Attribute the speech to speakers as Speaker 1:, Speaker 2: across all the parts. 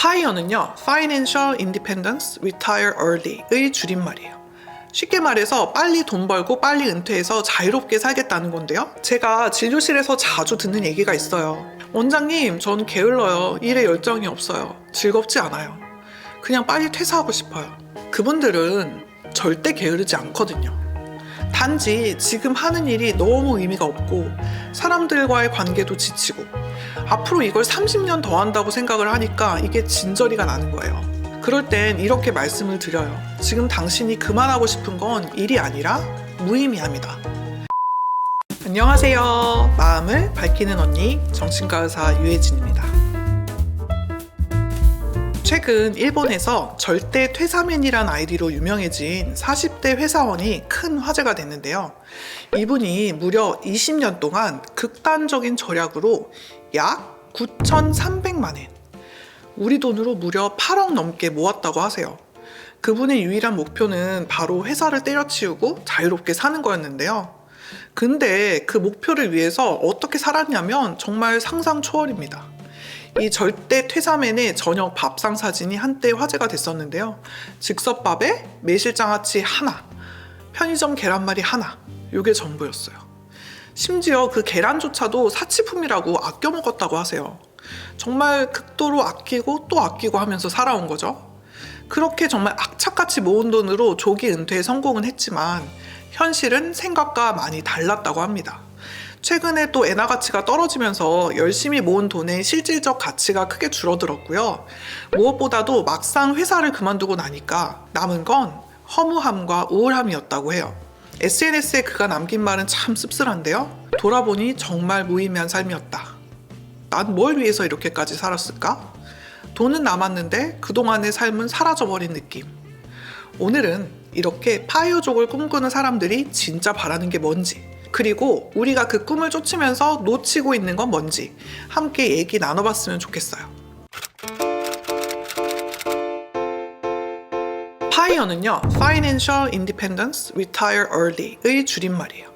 Speaker 1: FIRE는요, Financial Independence Retire Early의 줄임말이에요. 쉽게 말해서 빨리 돈 벌고 빨리 은퇴해서 자유롭게 살겠다는 건데요. 제가 진료실에서 자주 듣는 얘기가 있어요. 원장님, 전 게을러요. 일에 열정이 없어요. 즐겁지 않아요. 그냥 빨리 퇴사하고 싶어요. 그분들은 절대 게으르지 않거든요. 단지 지금 하는 일이 너무 의미가 없고 사람들과의 관계도 지치고 앞으로 이걸 30년 더 한다고 생각을 하니까 이게 진저리가 나는 거예요. 그럴 땐 이렇게 말씀을 드려요. 지금 당신이 그만하고 싶은 건 일이 아니라 무의미합니다. 안녕하세요. 마음을 밝히는 언니 정신과 의사 유혜진입니다. 최근 일본에서 절대 퇴사맨이란 아이디로 유명해진 40대 회사원이 큰 화제가 됐는데요. 이분이 무려 20년 동안 극단적인 절약으로 약 9,300만 엔, 우리 돈으로 무려 8억 넘게 모았다고 하세요. 그분의 유일한 목표는 바로 회사를 때려치우고 자유롭게 사는 거였는데요. 근데 그 목표를 위해서 어떻게 살았냐면 정말 상상 초월입니다. 이 절대 퇴사맨의 저녁 밥상 사진이 한때 화제가 됐었는데요. 즉석밥에 매실장아찌 하나, 편의점 계란말이 하나, 요게 전부였어요. 심지어 그 계란조차도 사치품이라고 아껴 먹었다고 하세요. 정말 극도로 아끼고 또 아끼고 하면서 살아온 거죠. 그렇게 정말 악착같이 모은 돈으로 조기 은퇴에 성공은 했지만 현실은 생각과 많이 달랐다고 합니다. 최근에 또 엔화 가치가 떨어지면서 열심히 모은 돈의 실질적 가치가 크게 줄어들었고요. 무엇보다도 막상 회사를 그만두고 나니까 남은 건 허무함과 우울함이었다고 해요. SNS에 그가 남긴 말은 참 씁쓸한데요. 돌아보니 정말 무의미한 삶이었다. 난 뭘 위해서 이렇게까지 살았을까? 돈은 남았는데 그동안의 삶은 사라져버린 느낌. 오늘은 이렇게 파이어족을 꿈꾸는 사람들이 진짜 바라는 게 뭔지, 그리고 우리가 그 꿈을 쫓으면서 놓치고 있는 건 뭔지 함께 얘기 나눠봤으면 좋겠어요. FIRE는요, Financial Independence Retire Early의 줄임말이에요.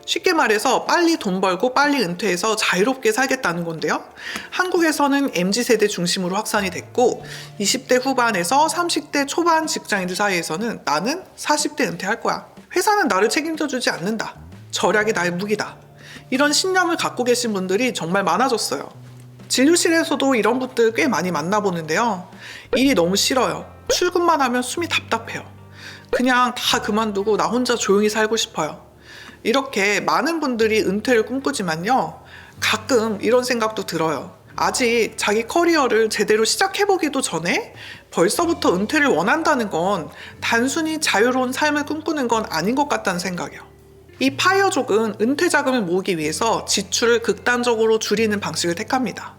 Speaker 1: 쉽게 말해서 빨리 돈 벌고 빨리 은퇴해서 자유롭게 살겠다는 건데요. 한국에서는 MZ세대 중심으로 확산이 됐고 20대 후반에서 30대 초반 직장인들 사이에서는 나는 40대 은퇴할 거야. 회사는 나를 책임져주지 않는다. 절약이 나의 무기다. 이런 신념을 갖고 계신 분들이 정말 많아졌어요. 진료실에서도 이런 분들 꽤 많이 만나보는데요. 일이 너무 싫어요. 출근만 하면 숨이 답답해요. 그냥 다 그만두고 나 혼자 조용히 살고 싶어요. 이렇게 많은 분들이 은퇴를 꿈꾸지만요. 가끔 이런 생각도 들어요. 아직 자기 커리어를 제대로 시작해보기도 전에 벌써부터 은퇴를 원한다는 건 단순히 자유로운 삶을 꿈꾸는 건 아닌 것 같다는 생각이에요. 이 파이어족은 은퇴 자금을 모으기 위해서 지출을 극단적으로 줄이는 방식을 택합니다.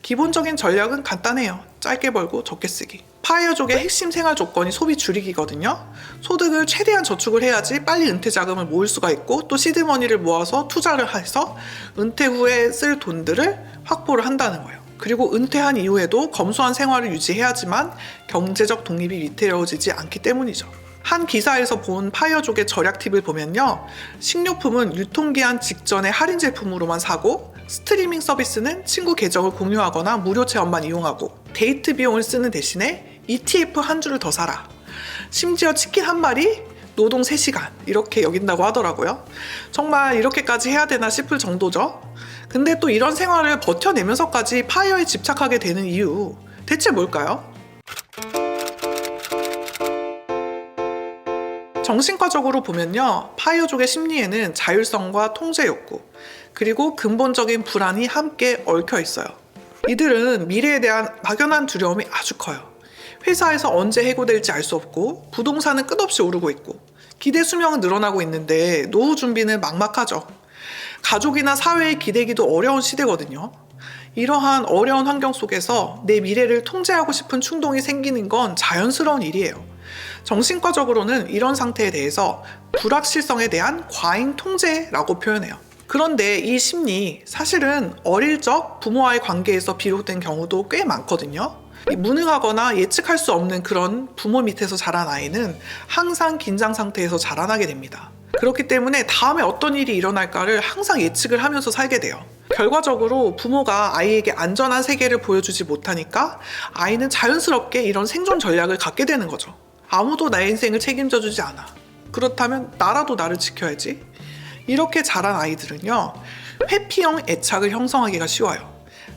Speaker 1: 기본적인 전략은 간단해요. 짧게 벌고 적게 쓰기. 파이어족의 핵심 생활 조건이 소비 줄이기거든요. 소득을 최대한 저축을 해야지 빨리 은퇴 자금을 모을 수가 있고 또 시드머니를 모아서 투자를 해서 은퇴 후에 쓸 돈들을 확보를 한다는 거예요. 그리고 은퇴한 이후에도 검소한 생활을 유지해야지만 경제적 독립이 위태로워지지 않기 때문이죠. 한 기사에서 본 파이어족의 절약 팁을 보면요. 식료품은 유통기한 직전에 할인 제품으로만 사고 스트리밍 서비스는 친구 계정을 공유하거나 무료 체험만 이용하고 데이트 비용을 쓰는 대신에 ETF 한 주를 더 사라. 심지어 치킨 한 마리, 노동 3시간 이렇게 여긴다고 하더라고요. 정말 이렇게까지 해야 되나 싶을 정도죠. 근데 또 이런 생활을 버텨내면서까지 파이어에 집착하게 되는 이유 대체 뭘까요? 정신과적으로 보면요. 파이어족의 심리에는 자율성과 통제 욕구, 그리고 근본적인 불안이 함께 얽혀 있어요. 이들은 미래에 대한 막연한 두려움이 아주 커요. 회사에서 언제 해고될지 알 수 없고 부동산은 끝없이 오르고 있고 기대 수명은 늘어나고 있는데 노후 준비는 막막하죠. 가족이나 사회의 기대기도 어려운 시대거든요. 이러한 어려운 환경 속에서 내 미래를 통제하고 싶은 충동이 생기는 건 자연스러운 일이에요. 정신과적으로는 이런 상태에 대해서 불확실성에 대한 과잉 통제라고 표현해요. 그런데 이 심리 사실은 어릴 적 부모와의 관계에서 비롯된 경우도 꽤 많거든요. 무능하거나 예측할 수 없는 그런 부모 밑에서 자란 아이는 항상 긴장 상태에서 자라나게 됩니다. 그렇기 때문에 다음에 어떤 일이 일어날까를 항상 예측을 하면서 살게 돼요. 결과적으로 부모가 아이에게 안전한 세계를 보여주지 못하니까 아이는 자연스럽게 이런 생존 전략을 갖게 되는 거죠. 아무도 나의 인생을 책임져 주지 않아. 그렇다면 나라도 나를 지켜야지. 이렇게 자란 아이들은요, 회피형 애착을 형성하기가 쉬워요.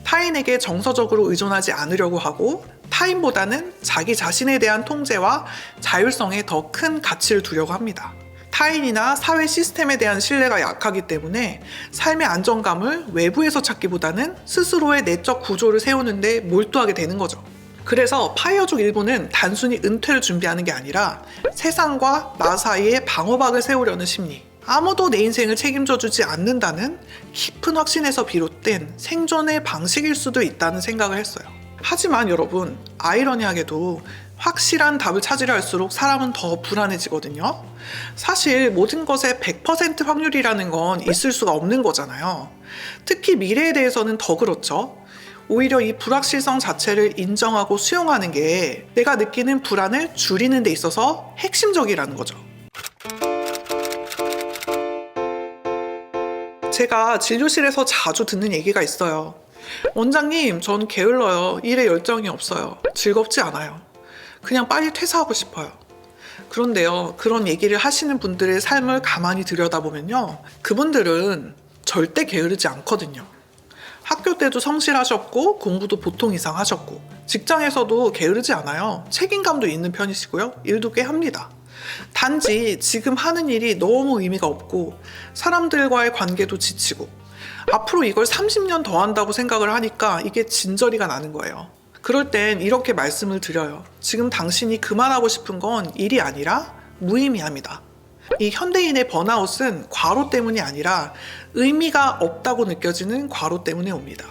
Speaker 1: 타인에게 정서적으로 의존하지 않으려고 하고 타인보다는 자기 자신에 대한 통제와 자율성에 더 큰 가치를 두려고 합니다. 타인이나 사회 시스템에 대한 신뢰가 약하기 때문에 삶의 안정감을 외부에서 찾기보다는 스스로의 내적 구조를 세우는 데 몰두하게 되는 거죠. 그래서 파이어족 일부는 단순히 은퇴를 준비하는 게 아니라 세상과 나 사이에 방어막을 세우려는 심리, 아무도 내 인생을 책임져 주지 않는다는 깊은 확신에서 비롯된 생존의 방식일 수도 있다는 생각을 했어요. 하지만 여러분, 아이러니하게도 확실한 답을 찾으려 할수록 사람은 더 불안해지거든요. 사실 모든 것에 100% 확률이라는 건 있을 수가 없는 거잖아요. 특히 미래에 대해서는 더 그렇죠. 오히려 이 불확실성 자체를 인정하고 수용하는 게 내가 느끼는 불안을 줄이는 데 있어서 핵심적이라는 거죠. 제가 진료실에서 자주 듣는 얘기가 있어요. 원장님, 전 게을러요. 일에 열정이 없어요. 즐겁지 않아요. 그냥 빨리 퇴사하고 싶어요. 그런데요, 그런 얘기를 하시는 분들의 삶을 가만히 들여다보면요, 그분들은 절대 게으르지 않거든요. 학교 때도 성실하셨고 공부도 보통 이상 하셨고 직장에서도 게으르지 않아요. 책임감도 있는 편이시고요. 일도 꽤 합니다. 단지 지금 하는 일이 너무 의미가 없고 사람들과의 관계도 지치고 앞으로 이걸 30년 더 한다고 생각을 하니까 이게 진저리가 나는 거예요. 그럴 땐 이렇게 말씀을 드려요. 지금 당신이 그만하고 싶은 건 일이 아니라 무의미합니다. 이 현대인의 번아웃은 과로 때문이 아니라 의미가 없다고 느껴지는 과로 때문에 옵니다.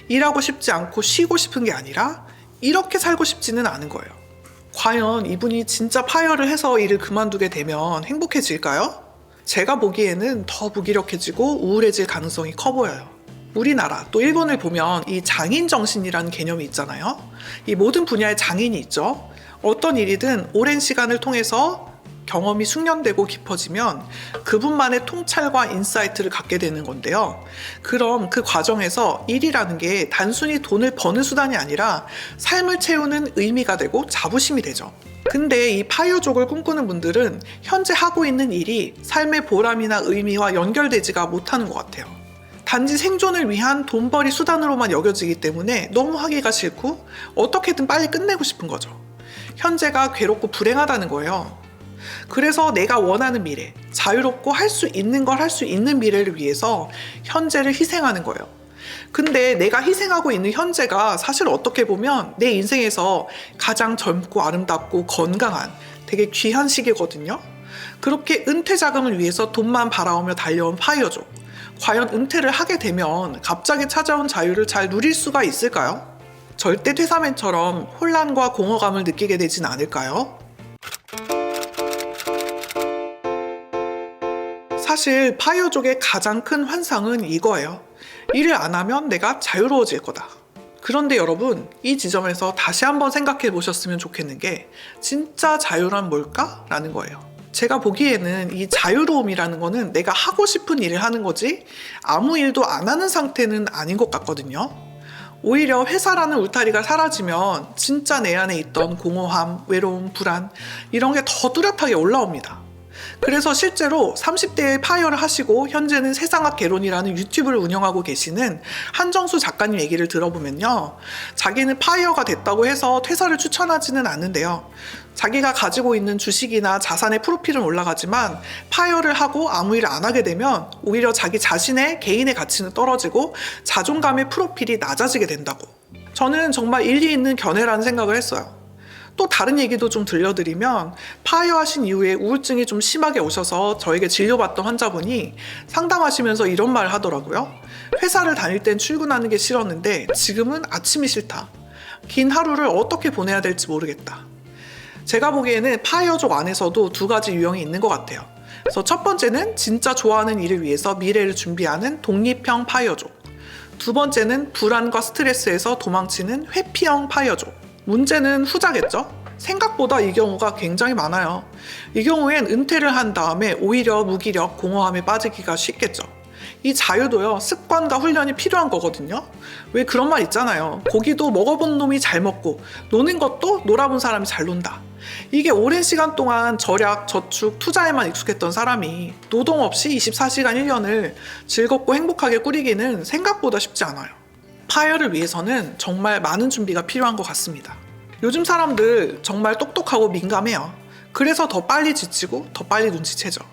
Speaker 1: 일하고 싶지 않고 쉬고 싶은 게 아니라 이렇게 살고 싶지는 않은 거예요. 과연 이분이 진짜 파이어를 해서 일을 그만두게 되면 행복해질까요? 제가 보기에는 더 무기력해지고 우울해질 가능성이 커 보여요. 우리나라 또 일본을 보면 이 장인 정신이라는 개념이 있잖아요. 이 모든 분야에 장인이 있죠. 어떤 일이든 오랜 시간을 통해서 경험이 숙련되고 깊어지면 그분만의 통찰과 인사이트를 갖게 되는 건데요. 그럼 그 과정에서 일이라는 게 단순히 돈을 버는 수단이 아니라 삶을 채우는 의미가 되고 자부심이 되죠. 근데 이 파이어족을 꿈꾸는 분들은 현재 하고 있는 일이 삶의 보람이나 의미와 연결되지가 못하는 것 같아요. 단지 생존을 위한 돈벌이 수단으로만 여겨지기 때문에 너무 하기가 싫고 어떻게든 빨리 끝내고 싶은 거죠. 현재가 괴롭고 불행하다는 거예요. 그래서 내가 원하는 미래, 자유롭고 할 수 있는 걸 할 수 있는 미래를 위해서 현재를 희생하는 거예요. 근데 내가 희생하고 있는 현재가 사실 어떻게 보면 내 인생에서 가장 젊고 아름답고 건강한 되게 귀한 시기거든요. 그렇게 은퇴 자금을 위해서 돈만 바라오며 달려온 파이어족. 과연 은퇴를 하게 되면 갑자기 찾아온 자유를 잘 누릴 수가 있을까요? 절대 퇴사맨처럼 혼란과 공허감을 느끼게 되진 않을까요? 사실 파이어족의 가장 큰 환상은 이거예요. 일을 안 하면 내가 자유로워질 거다. 그런데 여러분, 이 지점에서 다시 한번 생각해 보셨으면 좋겠는 게 진짜 자유란 뭘까? 라는 거예요. 제가 보기에는 이 자유로움이라는 거는 내가 하고 싶은 일을 하는 거지 아무 일도 안 하는 상태는 아닌 것 같거든요. 오히려 회사라는 울타리가 사라지면 진짜 내 안에 있던 공허함, 외로움, 불안 이런 게 더 뚜렷하게 올라옵니다. 그래서 실제로 30대에 파이어를 하시고 현재는 세상학 개론이라는 유튜브를 운영하고 계시는 한정수 작가님 얘기를 들어보면요. 자기는 파이어가 됐다고 해서 퇴사를 추천하지는 않는데요. 자기가 가지고 있는 주식이나 자산의 프로필은 올라가지만 파이어를 하고 아무 일을 안 하게 되면 오히려 자기 자신의 개인의 가치는 떨어지고 자존감의 프로필이 낮아지게 된다고. 저는 정말 일리 있는 견해라는 생각을 했어요. 또 다른 얘기도 좀 들려드리면 파이어 하신 이후에 우울증이 좀 심하게 오셔서 저에게 진료받던 환자분이 상담하시면서 이런 말을 하더라고요. 회사를 다닐 땐 출근하는 게 싫었는데 지금은 아침이 싫다. 긴 하루를 어떻게 보내야 될지 모르겠다. 제가 보기에는 파이어족 안에서도 두 가지 유형이 있는 것 같아요. 그래서 첫 번째는 진짜 좋아하는 일을 위해서 미래를 준비하는 독립형 파이어족. 두 번째는 불안과 스트레스에서 도망치는 회피형 파이어족. 문제는 후자겠죠? 생각보다 이 경우가 굉장히 많아요. 이 경우엔 은퇴를 한 다음에 오히려 무기력, 공허함에 빠지기가 쉽겠죠. 이 자유도요, 습관과 훈련이 필요한 거거든요. 왜 그런 말 있잖아요. 고기도 먹어본 놈이 잘 먹고 노는 것도 놀아본 사람이 잘 논다. 이게 오랜 시간 동안 절약, 저축, 투자에만 익숙했던 사람이 노동 없이 24시간 1년을 즐겁고 행복하게 꾸리기는 생각보다 쉽지 않아요. 파이어를 위해서는 정말 많은 준비가 필요한 것 같습니다. 요즘 사람들 정말 똑똑하고 민감해요. 그래서 더 빨리 지치고 더 빨리 눈치채죠.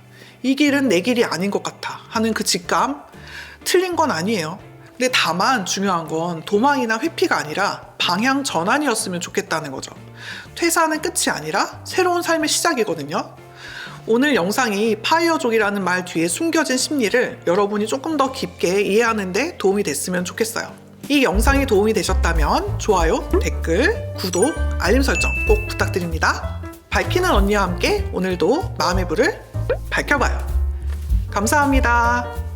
Speaker 1: 이 길은 내 길이 아닌 것 같아 하는 그 직감, 틀린 건 아니에요. 근데 다만 중요한 건 도망이나 회피가 아니라 방향 전환이었으면 좋겠다는 거죠. 퇴사는 끝이 아니라 새로운 삶의 시작이거든요. 오늘 영상이 파이어족이라는 말 뒤에 숨겨진 심리를 여러분이 조금 더 깊게 이해하는 데 도움이 됐으면 좋겠어요. 이 영상이 도움이 되셨다면 좋아요, 댓글, 구독, 알림 설정 꼭 부탁드립니다. 밝히는 언니와 함께 오늘도 마음의 불을 밝혀봐요. 감사합니다.